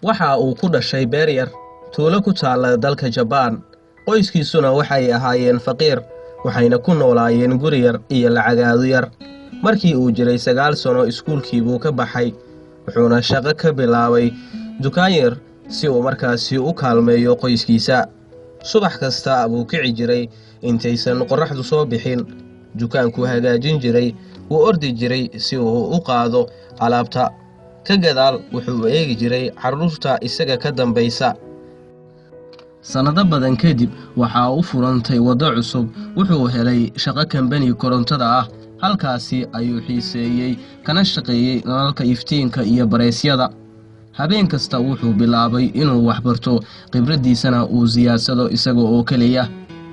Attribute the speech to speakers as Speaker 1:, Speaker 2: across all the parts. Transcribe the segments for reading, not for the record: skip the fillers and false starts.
Speaker 1: waxa uu ku dhashay beer yar tuulo ku taala dalka Jabaan. qoyskiisuna waxay ahaayeen faqiir, waxayna ku noolaayeen guri yar iyo lacagaadu yar. markii uu jiray 9 sano iskuulkii buu ka baxay, wuxuuna shaqo ka bilaabay dukaan yar si uu markaasi u kaalmeeyo qoyskiisa. subax kasta buu kici jiray intaysan qorraxdu soo bixin, dukaanku hagaajin jiray, wuu ordi jiray si uu u qaado alaabta. ka gadaal wuxuu eegi jiray carruurta isaga ka dambaysa. sanado badan kadib waxa uu furantay wado cusub, wuxuu helay shaqo kambani korontada ah. halkaasi ayuu xiiseeyay kana shaqeeyay nalalka iftiinka iyo bareysyada. habeen kasta wuxuu bilaabay inuu wax barto, khibradiisana uu siyaadsado isaga oo kaliya.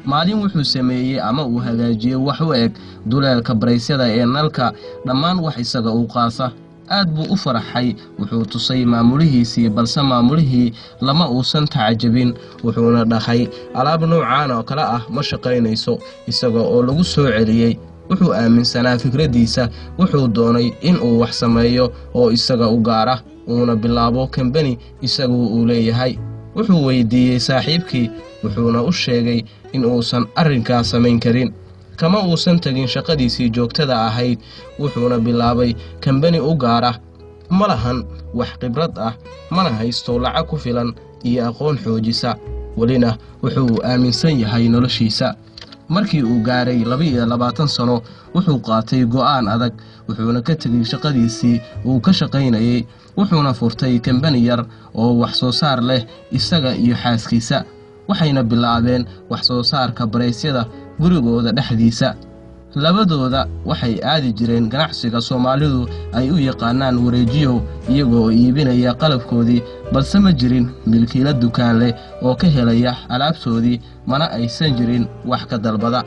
Speaker 1: maalin wuxuu sameeyay ama uu hagaajiyay wax u eg duleelka bareysyada ee nalka, dhammaan wax isaga uu qaasa. aad buu u faraxay, wuxuu tusay maamulihiisii, balse maamulihii lama uusan tacajabin. wuxuuna dhahay alaab noocaan oo kale ah ma shaqaynayso, isaga oo lagu soo celiyay. wuxuu aaminsanaa fikradiisa, wuxuu doonay in uu wax sameeyo oo isaga u gaara, uuna bilaabo kambani isagu uu leeyahay. wuxuu weydiiyey saaxiibkii, wuxuuna u sheegay in uusan arrinkaas samayn karin. kama uusan tagin shaqadiisii joogtada ahayd, wuxuuna bilaabay kambani u gaara. ma lahan wax khibrad ah, mana haysto lacag ku filan iyo aqoon xoojisa, welina wuxuu aaminsan yahay noloshiisa. markii uu gaaray 22 sano, wuxuu qaatay go'aan adag, wuxuuna ka tegay shaqadiisii uu ka shaqaynayay, wuxuuna furtay kambani yar oo wax soo saar leh isaga iyo xaaskiisa. waxayna bilaabeen wax soo saarka bareysyada gurigooda dhexdiisa. labadooda waxay aadi jireen ganacsiga Soomaalidu ay u yaqaanaan wareejiyo, iyagoo iibinaya qalabkoodii, balse ma jirin milkiila dukaan leh oo ka helaya alaabtoodii, mana aysan jirin wax ka dalbada.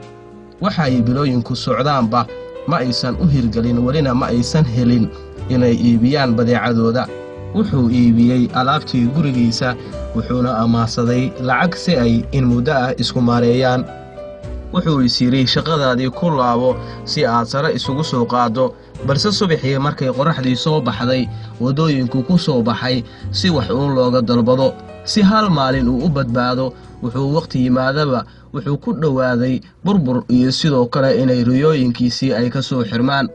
Speaker 1: waxay bilooyinku socdaanba ma aysan u hirgelin, welina ma aysan helin inay iibiyaan badeecadooda. wuxuu iibiyey alaabtii gurigiisa, wuxuuna amaahsaday lacag si ay in muddo ah isku maareeyaan. wuxuu yiri shaqadaadii ku laabo si aad sare isugu soo qaado. balse subaxii markay qorraxdii soo baxday, wadooyinku ku soo baxay si wax uu looga dalbado, si hal maalin uu u badbaado. wuxuu waqti yimaadaba wuxuu ku dhawaaday burbur iyo sidoo kale inay riyooyinkiisii ay ka soo xirmaan.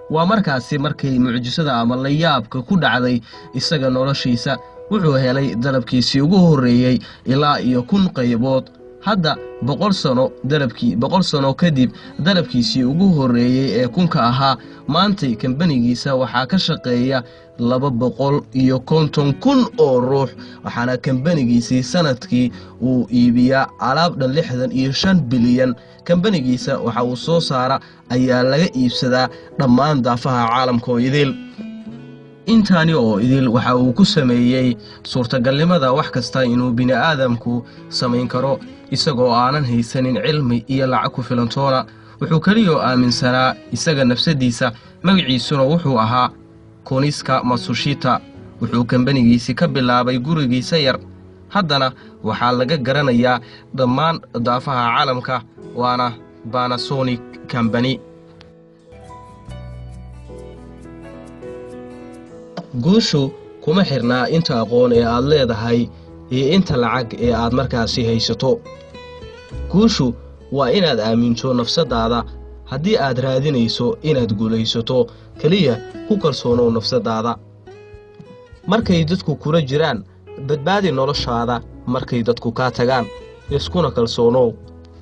Speaker 1: waa markaasi markay mucjisada ama la yaabka ku dhacday isaga noloshiisa. wuxuu helay dalabkiisii ugu horeeyay ilaa iyo 1,000 qaybood. hadda 100 sano kadib, dalabkiisii ugu horeeyay ee 1,000 ahaa, maantay kambanigiisa waxaa ka shaqeeya 250,000 oo ruux. waxaana kambanigiisii sanadkii uu iibiyaa alaab dhan 65 bilyan. kambanigiisa waxa uu soo saara ayaa laga iibsadaa dhammaan daafaha caalamka oo idil. intaani oo idil waxa uu ku sameeyay suurtagalnimada wax kasta inuu bini'aadamku samayn karo, isagoo aanan haysanin cilmi iyo lacag ku filan toona. wuxuu kaliya aaminsanaa isaga nafsadiisa, magaciisuna wuxuu ahaa Koniska Matsushita. wuxuu kambanigiisii ka bilaabay gurigiisa yar. haddana waxaa laga garanayaa dhammaan daafaha caalamka, waana Panasonic Company. guushu kuma xirnaa inta aqoon ee aad leedahay iyo inta lacag ee aad markaasi haysato. guushu waa inaad aaminto nafsadaada. haddii aad raadinayso inaad guulaysato, kaliya ku kalsoonow nafsadaada. markay dadku kula jiraan, badbaadi noloshaada. markay dadku ka tagaan, iskuna kalsoonow.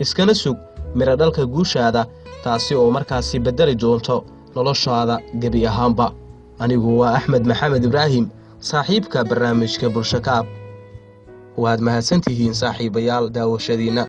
Speaker 1: iskana sug mira dhalka guushaada, taasi oo markaasi bedeli doonto noloshaada gebi ahaanba. anigu waa Axmed Maxamed Ibraahim, saaxiibka barnaamijka Bulsho Kaab. waad mahadsantihiin saaxiibayaal daawashadiina.